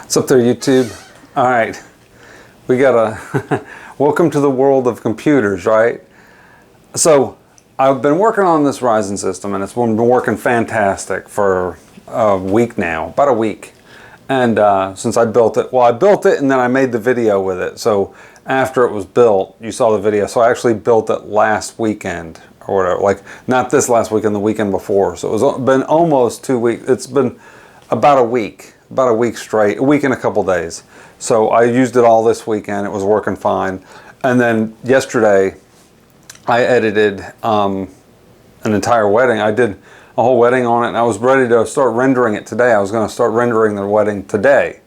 What's up there, YouTube? All right, we got a welcome to the world of computers, right? So I've been working on this Ryzen system, and it's been working fantastic for a week now, about a week. And since I built it, well, I built it and then I made the video with it. So after it was built, you saw the video. So I actually built it last weekend or whatever, like not this last weekend, the weekend before. So it was been almost 2 weeks. It's been about a week straight, a week and a couple days. So I used it all this weekend. It was working fine. And then yesterday I edited an entire wedding. I did a whole wedding on it, and I was ready to start rendering it today. I was going to start rendering the wedding today.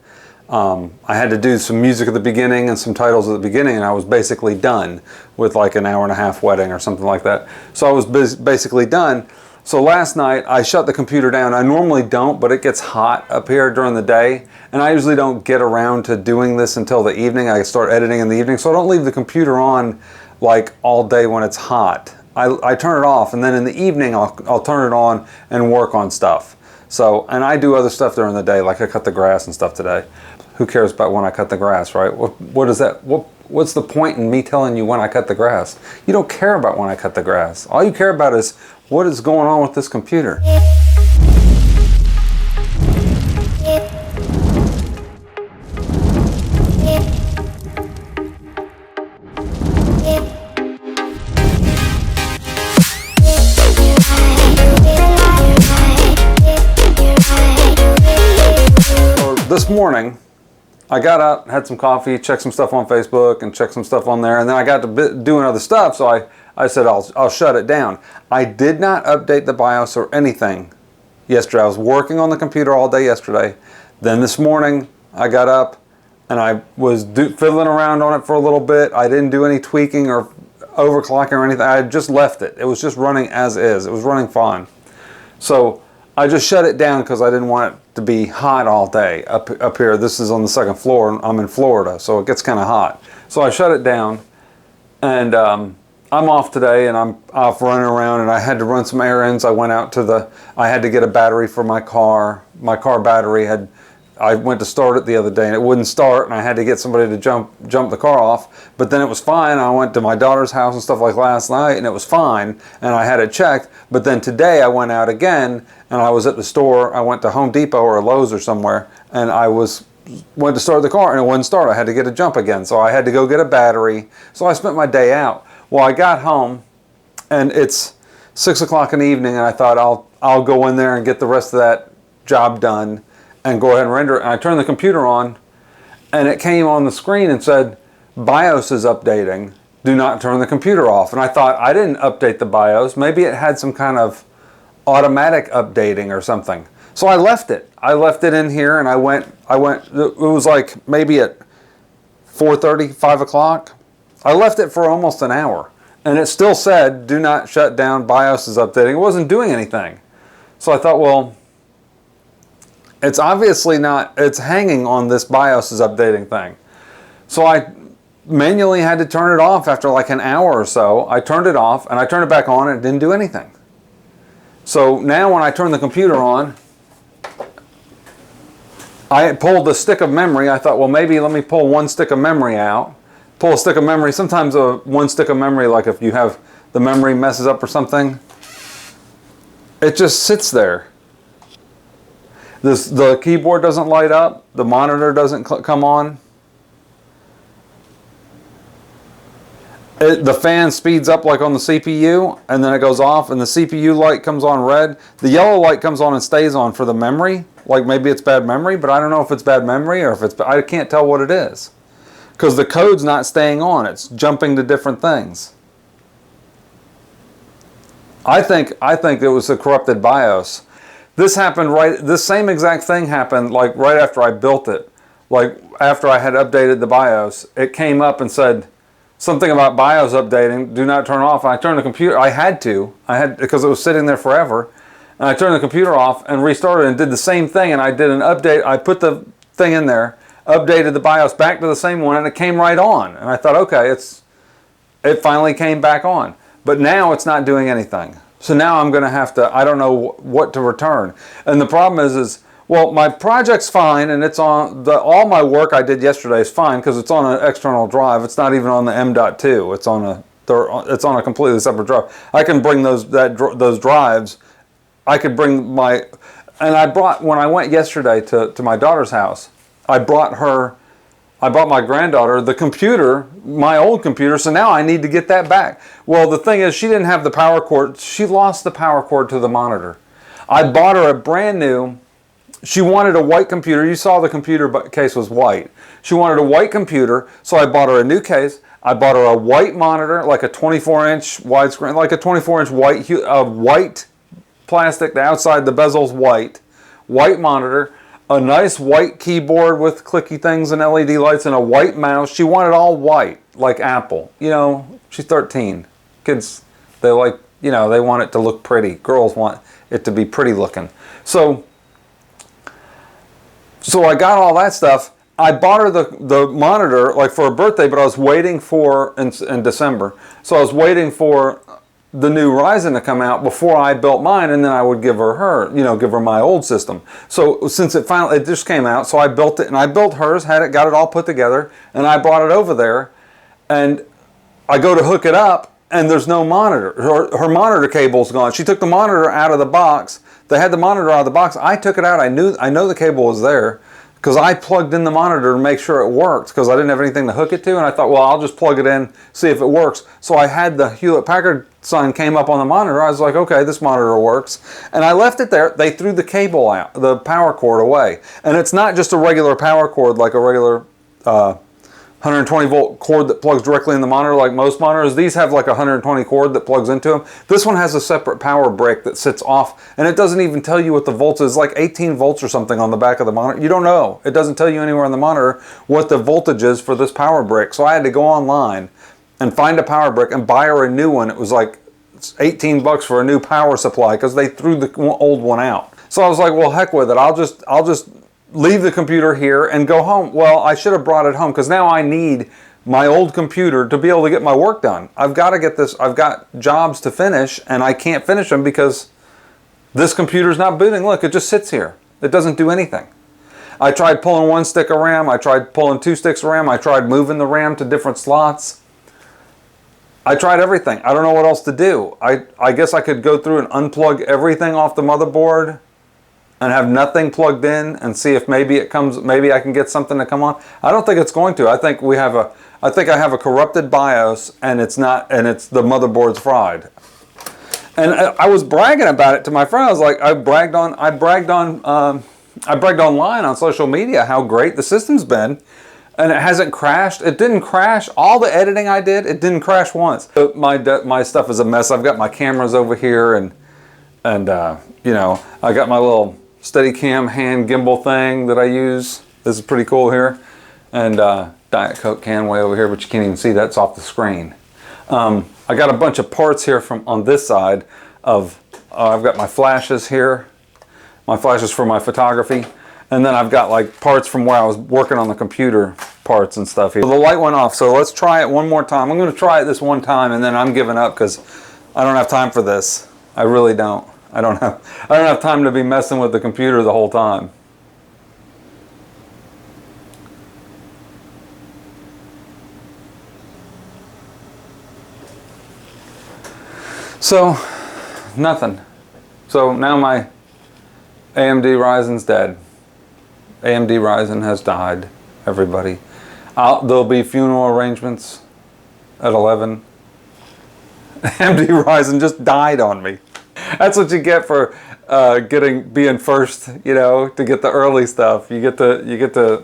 I had to do some music at the beginning and some titles at the beginning, and I was basically done with like an hour and a half wedding or something like that. So I was basically done. So last night I shut the computer down. I normally don't, but it gets hot up here during the day, and I usually don't get around to doing this until the evening. I start editing in the evening, so I don't leave the computer on like all day when it's hot. I turn it off, and then in the evening I'll turn it on and work on stuff. So, and I do other stuff during the day, like I cut the grass and stuff today. Who cares about when I cut the grass, right? What is that? What's the point in me telling you when I cut the grass? You don't care about when I cut the grass. All you care about is what is going on with this computer. This morning, I got up, had some coffee, checked some stuff on Facebook and checked some stuff on there, and then I got to doing other stuff, so I said I'll shut it down. I did not update the BIOS or anything yesterday. I was working on the computer all day yesterday. Then this morning, I got up and I was fiddling around on it for a little bit. I didn't do any tweaking or overclocking or anything. I had just left it. It was just running as is. It was running fine. So I just shut it down because I didn't want it to be hot all day up here. This is on the second floor, and I'm in Florida, so it gets kind of hot. So I shut it down, and I'm off today, and I'm off running around, and I had to run some errands. I went out to I had to get a battery for my car. My car battery I went to start it the other day and it wouldn't start, and I had to get somebody to jump the car off, but then it was fine. I went to my daughter's house and stuff like last night and it was fine, and I had it checked. But then today I went out again and I was at the store. I went to Home Depot or Lowe's or somewhere, and I went to start the car and it wouldn't start. I had to get a jump again, so I had to go get a battery. So I spent my day out. Well, I got home and it's 6 o'clock in the evening, and I thought I'll go in there and get the rest of that job done and go ahead and render it. And I turned the computer on, and it came on the screen and said, BIOS is updating. Do not turn the computer off. And I thought, I didn't update the BIOS. Maybe it had some kind of automatic updating or something. So I left it. I left it in here, and I went, it was like maybe at 4:30, 5 o'clock. I left it for almost an hour, and it still said, do not shut down, BIOS is updating. It wasn't doing anything. So I thought, well, it's obviously not, it's hanging on this BIOS is updating thing. So I manually had to turn it off after like an hour or so. I turned it off and I turned it back on and it didn't do anything. So now when I turn the computer on, I pulled the stick of memory. I thought, well, maybe let me pull one stick of memory out. Pull a stick of memory. Sometimes one stick of memory, like if you have the memory messes up or something, it just sits there. The keyboard doesn't light up, the monitor doesn't come on. The fan speeds up like on the CPU, and then it goes off, and the CPU light comes on red. The yellow light comes on and stays on for the memory, like maybe it's bad memory, but I don't know if it's bad memory or if it's, I can't tell what it is. Because the code's not staying on, it's jumping to different things. I think it was a corrupted BIOS. This happened this same exact thing happened like right after I built it. Like after I had updated the BIOS, it came up and said something about BIOS updating, do not turn off. And I turned the computer, I had because it was sitting there forever. And I turned the computer off and restarted and did the same thing, and I did an update. I put the thing in there, updated the BIOS back to the same one, and it came right on. And I thought, okay, it finally came back on. But now it's not doing anything. So now I'm going to have to, I don't know what to return. And the problem is Well, my project's fine, and it's on all my work I did yesterday is fine because it's on an external drive. It's not even on the M.2. It's on a completely separate drive. I can bring those drives. I could bring my, and I brought, when I went yesterday to my daughter's house, I brought my granddaughter the computer, my old computer, so now I need to get that back. Well, the thing is, she didn't have the power cord. She lost the power cord to the monitor. I bought her a brand new, she wanted a white computer. You saw the computer case was white. She wanted a white computer, so I bought her a new case. I bought her a white monitor, like a 24-inch widescreen, like a 24-inch white plastic. The outside, the bezel's white monitor, a nice white keyboard with clicky things and LED lights, and a white mouse. She wanted all white, like Apple. You know, she's 13. Kids, they like, you know, they want it to look pretty. Girls want it to be pretty looking. So I got all that stuff. I bought her the monitor like for her birthday, but I was waiting for, in December, so I was waiting for the new Ryzen to come out before I built mine, and then I would give her my old system. So since it just came out, so I built it, and I built hers, got it all put together, and I brought it over there, and I go to hook it up, and there's no monitor. Her monitor cable's gone. She took the monitor out of the box. They had the monitor out of the box. I took it out. I know the cable was there because I plugged in the monitor to make sure it worked because I didn't have anything to hook it to, and I thought, well, I'll just plug it in, see if it works. So I had the Hewlett-Packard sign came up on the monitor. I was like, okay, this monitor works. And I left it there. They threw the cable out, the power cord away. And it's not just a regular power cord like a regular 120 volt cord that plugs directly in the monitor like most monitors. These have like a 120 cord that plugs into them. This one has a separate power brick that sits off, and it doesn't even tell you what the volts is, like 18 volts or something on the back of the monitor. You don't know. It doesn't tell you anywhere on the monitor what the voltage is for this power brick. So I had to go online and find a power brick and buy her a new one. It was like 18 bucks for a new power supply because they threw the old one out. So I was like, well, heck with it. I'll just leave the computer here and go home. Well, I should have brought it home because now I need my old computer to be able to get my work done. I've got to get this. I've got jobs to finish, and I can't finish them because this computer's not booting. Look, it just sits here. It doesn't do anything. I tried pulling one stick of RAM. I tried pulling 2 sticks of RAM. I tried moving the RAM to different slots. I tried everything. I don't know what else to do. I guess I could go through and unplug everything off the motherboard and have nothing plugged in and see if maybe it comes, maybe I can get something to come on. I don't think it's going to. I think I have a corrupted BIOS, and it's not, and it's the motherboard's fried. And I was bragging about it to my friend. I was like, I bragged online on social media how great the system's been, and it hasn't crashed. It didn't crash. All the editing I did, it didn't crash once. My stuff is a mess. I've got my cameras over here, and you know, I got my little Steadicam hand gimbal thing that I use. This is pretty cool here. And Diet Coke can way over here, but you can't even see that's off the screen. I got a bunch of parts here from on this side of, I've got my flashes here, my flashes for my photography. And then I've got like parts from where I was working on the computer parts and stuff here. So the light went off, so let's try it one more time. I'm going to try it this one time, and then I'm giving up because I don't have time for this. I really don't. I don't have time to be messing with the computer the whole time. So, nothing. So now my AMD Ryzen's dead. AMD Ryzen has died, everybody. There'll be funeral arrangements at 11. AMD Ryzen just died on me. That's what you get for being first, you know, to get the early stuff. You get to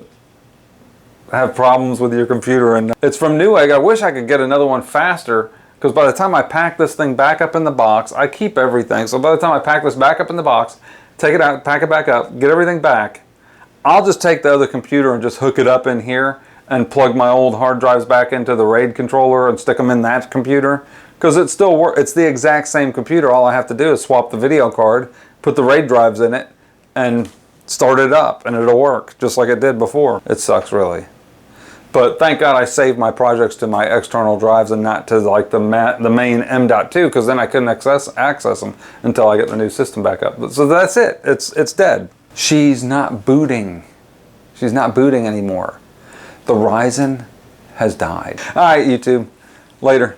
have problems with your computer, and it's from Newegg. I wish I could get another one faster, because by the time I pack this thing back up in the box, I keep everything. So by the time I pack this back up in the box, take it out, pack it back up, get everything back, I'll just take the other computer and just hook it up in here and plug my old hard drives back into the RAID controller and stick them in that computer. Because it still works. It's the exact same computer. All I have to do is swap the video card, put the RAID drives in it, and start it up, and it'll work just like it did before. It sucks, really. But thank God I saved my projects to my external drives and not to like the main M.2, because then I couldn't access them until I get the new system back up. So that's it. It's dead. She's not booting. She's not booting anymore. The Ryzen has died. All right, YouTube. Later.